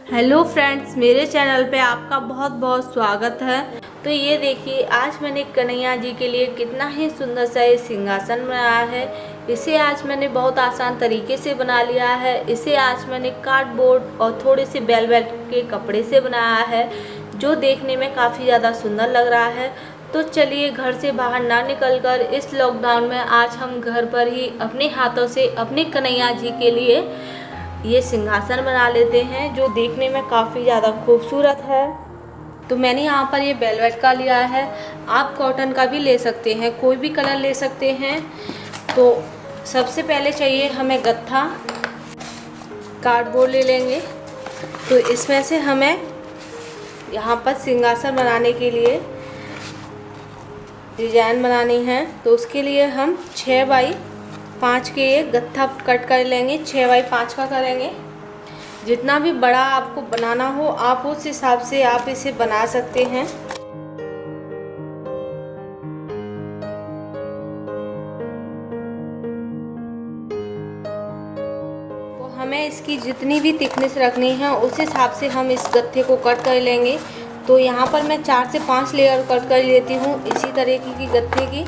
Hello friends, मेरे channel पे आपका बहुत बहुत स्वागत है। तो ये देखिए, आज मैंने कन्हैया जी के लिए कितना ही सुंदर सा ये सिंहासन बनाया है। इसे आज मैंने बहुत आसान तरीके से बना लिया है। इसे आज मैंने कार्डबोर्ड और थोड़े से वेलवेट के कपड़े से बनाया है, जो देखने में काफ़ी ज़्यादा सुंदर लग रहा है। तो चलिए, घर से बाहर ना निकलकर इस लॉकडाउन में आज हम घर पर ही अपने हाथों से अपने कन्हैया जी के लिए ये सिंहासन बना लेते हैं, जो देखने में काफ़ी ज़्यादा खूबसूरत है। तो मैंने यहाँ पर ये वेलवेट का लिया है, आप कॉटन का भी ले सकते हैं, कोई भी कलर ले सकते हैं। तो सबसे पहले चाहिए हमें गत्था, कार्डबोर्ड ले लेंगे। तो इसमें से हमें यहाँ पर सिंहासन बनाने के लिए डिजाइन बनानी है। तो उसके लिए हम 6 बाई 5 के ये गत्था कट कर लेंगे। 6 बाई 5 का करेंगे। जितना भी बड़ा आपको बनाना हो, आप उस हिसाब से आप इसे बना सकते हैं। तो हमें इसकी जितनी भी थिकनेस रखनी है, उस हिसाब से हम इस गत्थे को कट कर लेंगे। तो यहाँ पर मैं 4 से 5 लेयर कट कर लेती हूँ इसी तरीके की गत्थे की।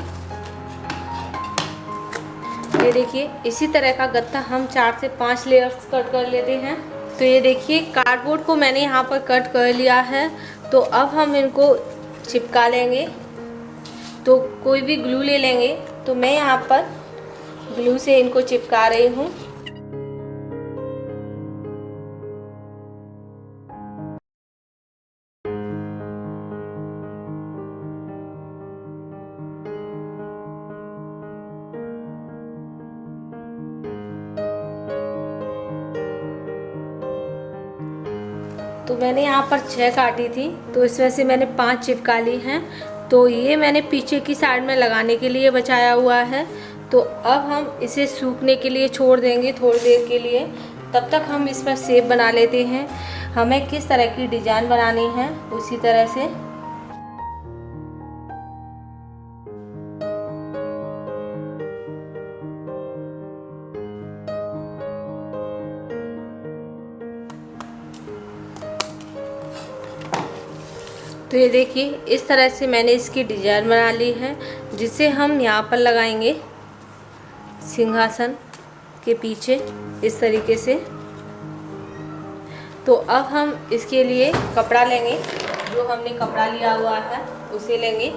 ये देखिए, इसी तरह का गत्था हम 4 से 5 लेयर्स कट कर लेते हैं। तो ये देखिए, कार्डबोर्ड को मैंने यहाँ पर कट कर लिया है। तो अब हम इनको चिपका लेंगे। तो कोई भी ग्लू ले लेंगे। तो मैं यहाँ पर ग्लू से इनको चिपका रही हूँ। तो मैंने यहाँ पर 6 काटी थी, तो इसमें से मैंने 5 चिपका ली हैं। तो ये मैंने पीछे की साइड में लगाने के लिए बचाया हुआ है। तो अब हम इसे सूखने के लिए छोड़ देंगे थोड़ी देर के लिए। तब तक हम इस पर शेप बना लेते हैं। हमें किस तरह की डिज़ाइन बनानी है, उसी तरह से। तो ये देखिए, इस तरह से मैंने इसकी डिज़ाइन बना ली है, जिसे हम यहाँ पर लगाएंगे सिंहासन के पीछे इस तरीके से। तो अब हम इसके लिए कपड़ा लेंगे, जो हमने कपड़ा लिया हुआ है उसे लेंगे।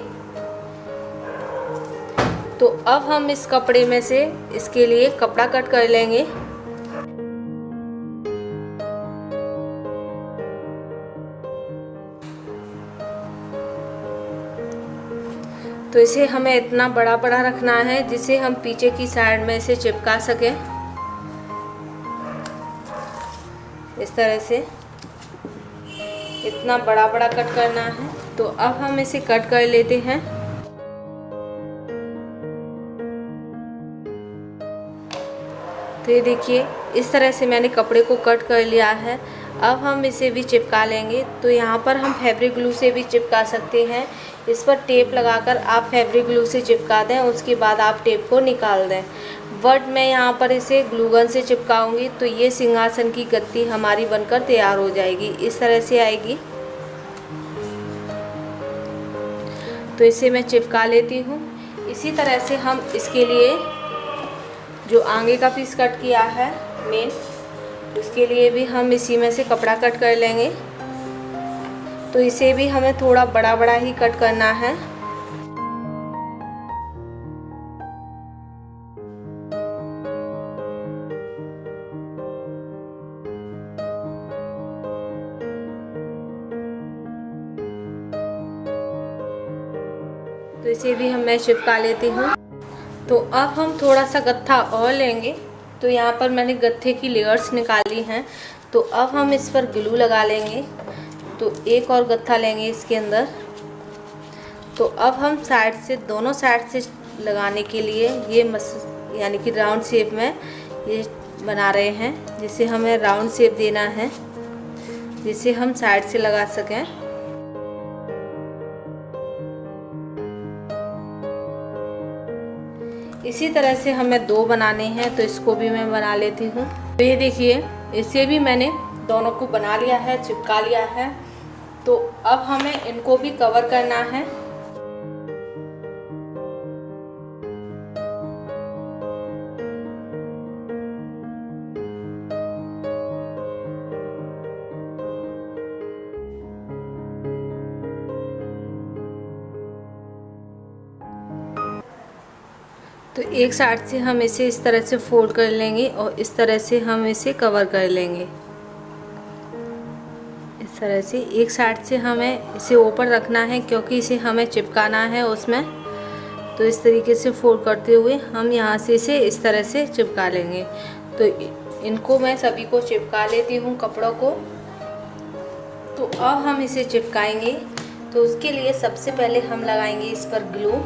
तो अब हम इस कपड़े में से इसके लिए कपड़ा कट कर लेंगे। तो इसे हमें इतना बड़ा बड़ा रखना है, जिसे हम पीछे की साइड में इसे चिपका सकें, इस तरह से। इतना बड़ा बड़ा कट करना है। तो अब हम इसे कट कर लेते हैं। तो ये देखिए, इस तरह से मैंने कपड़े को कट कर लिया है। अब हम इसे भी चिपका लेंगे। तो यहाँ पर हम फैब्रिक ग्लू से भी चिपका सकते हैं। इस पर टेप लगाकर आप फैब्रिक ग्लू से चिपका दें, उसके बाद आप टेप को निकाल दें। बट मैं यहाँ पर इसे ग्लू गन से चिपकाऊंगी, तो ये सिंहासन की गद्दी हमारी बनकर तैयार हो जाएगी। इस तरह से आएगी। तो इसे मैं चिपका लेती हूँ। इसी तरह से हम इसके लिए जो आगे का पीस कट किया है मेन, उसके लिए भी हम इसी में से कपड़ा कट कर लेंगे। तो इसे भी हमें थोड़ा बड़ा बड़ा ही कट करना है। तो इसे भी मैं चिपका लेती हूँ। तो अब हम थोड़ा सा गत्था और लेंगे। तो यहाँ पर मैंने गत्थे की लेयर्स निकाली हैं। तो अब हम इस पर ग्लू लगा लेंगे। तो एक और गत्था लेंगे इसके अंदर। तो अब हम साइड से, दोनों साइड से लगाने के लिए ये यानी कि राउंड शेप में ये बना रहे हैं, जिसे हमें राउंड शेप देना है, जिसे हम साइड से लगा सकें। इसी तरह से हमें 2 बनाने हैं। तो इसको भी मैं बना लेती हूँ। तो ये देखिए, इसे भी मैंने दोनों को बना लिया है, चिपका लिया है। तो अब हमें इनको भी कवर करना है। तो एक साइड से हम इसे इस तरह से फोल्ड कर लेंगे और इस तरह से हम इसे कवर कर लेंगे। इस तरह से एक साइड से हमें इसे ऊपर रखना है क्योंकि इसे हमें चिपकाना है उसमें। तो इस तरीके से फोल्ड करते हुए हम यहाँ से इसे इस तरह से चिपका लेंगे। तो इनको मैं सभी को चिपका लेती हूँ कपड़ों को। तो अब हम इसे चिपकाएंगे। तो उसके लिए सबसे पहले हम लगाएंगे इस पर ग्लू।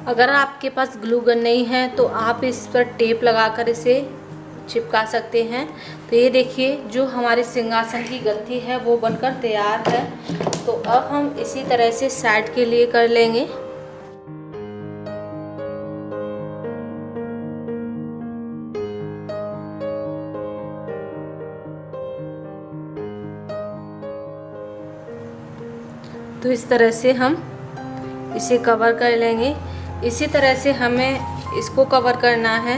अगर आपके पास ग्लू गन नहीं है तो आप इस पर टेप लगाकर इसे चिपका सकते हैं। तो ये देखिए जो हमारे सिंहासन की गद्दी है वो बनकर तैयार है। तो अब हम इसी तरह से साइड के लिए कर लेंगे। तो इस तरह से हम इसे कवर कर लेंगे। इसी तरह से हमें इसको कवर करना है।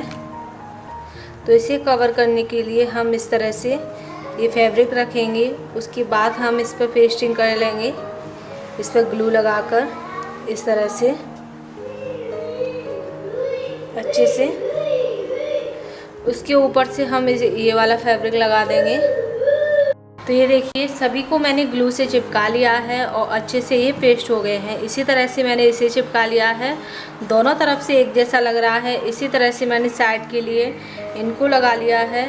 तो इसे कवर करने के लिए हम इस तरह से ये फैब्रिक रखेंगे। उसके बाद हम इस पर पेस्टिंग कर लेंगे, इस पर ग्लू लगाकर इस तरह से अच्छे से। उसके ऊपर से हम ये वाला फैब्रिक लगा देंगे। तो ये देखिए सभी को मैंने ग्लू से चिपका लिया है और अच्छे से ये पेस्ट हो गए हैं। इसी तरह से मैंने इसे चिपका लिया है। दोनों तरफ से एक जैसा लग रहा है। इसी तरह से मैंने साइड के लिए इनको लगा लिया है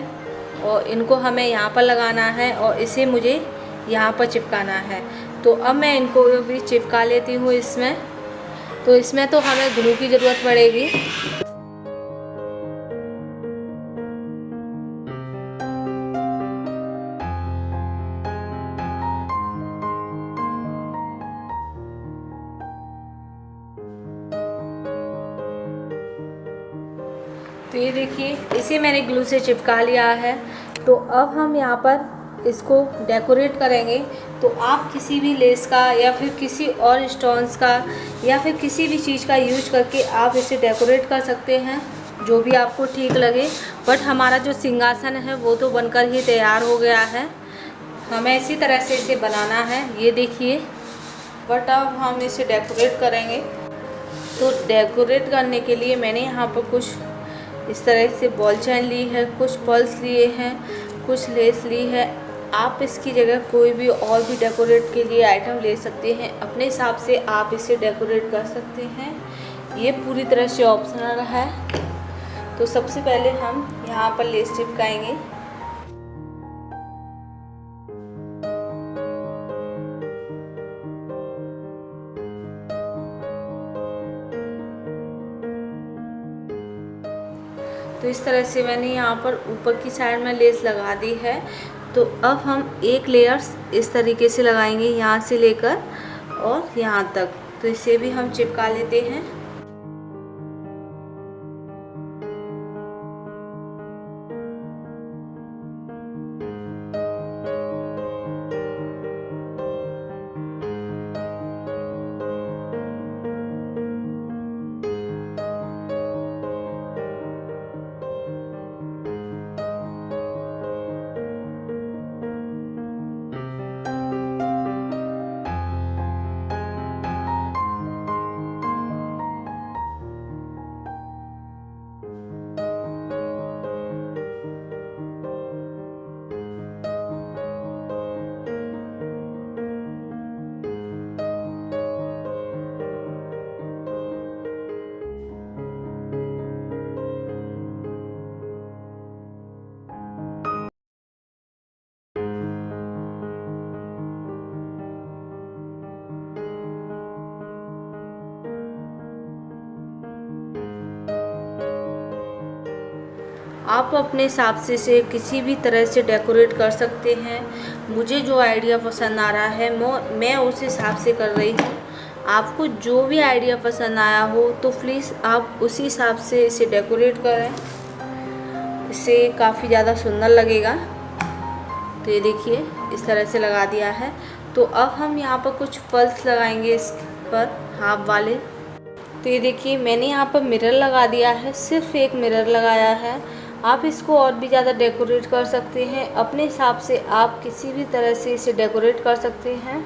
और इनको हमें यहाँ पर लगाना है और इसे मुझे यहाँ पर चिपकाना है। तो अब मैं इनको भी चिपका लेती हूँ इसमें। तो इसमें तो हमें ग्लू की ज़रूरत पड़ेगी। तो ये देखिए इसे मैंने ग्लू से चिपका लिया है। तो अब हम यहाँ पर इसको डेकोरेट करेंगे। तो आप किसी भी लेस का या फिर किसी और स्टोन्स का या फिर किसी भी चीज़ का यूज करके आप इसे डेकोरेट कर सकते हैं, जो भी आपको ठीक लगे। बट हमारा जो सिंहासन है वो तो बनकर ही तैयार हो गया है। हमें इसी तरह से इसे बनाना है, ये देखिए। बट अब हम इसे डेकोरेट करेंगे। तो डेकोरेट करने के लिए मैंने यहाँ पर कुछ इस तरह से बॉल चैन ली है, कुछ पर्ल्स लिए हैं, कुछ लेस ली है। आप इसकी जगह कोई भी और भी डेकोरेट के लिए आइटम ले सकते हैं। अपने हिसाब से आप इसे डेकोरेट कर सकते हैं। ये पूरी तरह से ऑप्शनल है। तो सबसे पहले हम यहाँ पर लेस चिपकाएंगे। तो इस तरह से मैंने यहाँ पर ऊपर की साइड में लेस लगा दी है। तो अब हम एक लेयर्स इस तरीके से लगाएंगे, यहाँ से लेकर और यहाँ तक। तो इसे भी हम चिपका लेते हैं। आप अपने हिसाब से इसे किसी भी तरह से डेकोरेट कर सकते हैं। मुझे जो आइडिया पसंद आ रहा है मैं उस हिसाब से कर रही हूँ। आपको जो भी आइडिया पसंद आया हो तो प्लीज़ आप उसी हिसाब से इसे डेकोरेट करें, इससे काफ़ी ज़्यादा सुंदर लगेगा। तो ये देखिए इस तरह से लगा दिया है। तो अब हम यहाँ पर कुछ पल्स लगाएंगे इस पर, हाफ वाले। तो ये देखिए मैंने यहाँ पर मिरर लगा दिया है, सिर्फ एक मिरर लगाया है। आप इसको और भी ज़्यादा डेकोरेट कर सकते हैं, अपने हिसाब से आप किसी भी तरह से इसे डेकोरेट कर सकते हैं।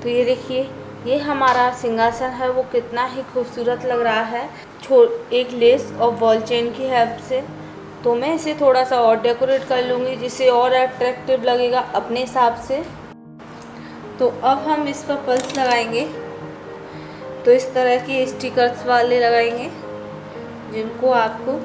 तो ये देखिए ये हमारा सिंहासन है वो कितना ही खूबसूरत लग रहा है एक लेस और बॉल चेन की हेल्प से। तो मैं इसे थोड़ा सा और डेकोरेट कर लूँगी जिससे और अट्रैक्टिव लगेगा अपने हिसाब से। तो अब हम इस पर पल्स लगाएंगे। तो इस तरह के स्टिकर्स वाले लगाएंगे जिनको आपको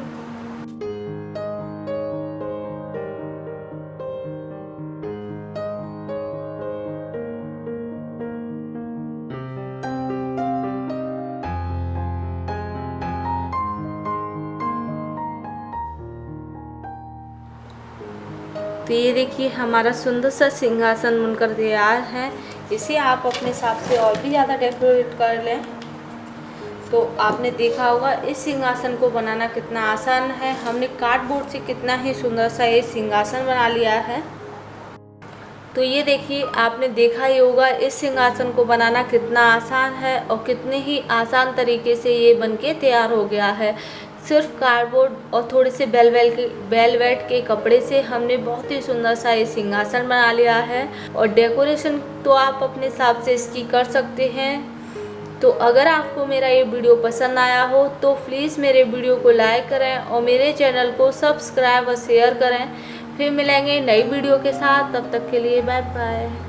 तो ये देखिए हमारा सुंदर सा सिंहासन बनकर तैयार है। इसे आप अपने हिसाब से और भी ज़्यादा डेकोरेट कर लें। तो आपने देखा होगा इस सिंहासन को बनाना कितना आसान है। हमने कार्डबोर्ड से कितना ही सुंदर सा ये सिंहासन बना लिया है। तो ये देखिए आपने देखा ही होगा इस सिंहासन को बनाना कितना आसान है और कितने ही आसान तरीके से ये बनके तैयार हो गया है। सिर्फ कार्डबोर्ड और थोड़े से वेलवेट के कपड़े से हमने बहुत ही सुंदर सा ये सिंहासन बना लिया है। और डेकोरेशन तो आप अपने हिसाब से इसकी कर सकते हैं। तो अगर आपको मेरा ये वीडियो पसंद आया हो तो प्लीज़ मेरे वीडियो को लाइक करें और मेरे चैनल को सब्सक्राइब और शेयर करें। फिर मिलेंगे नई वीडियो के साथ, तब तक के लिए बाय बाय।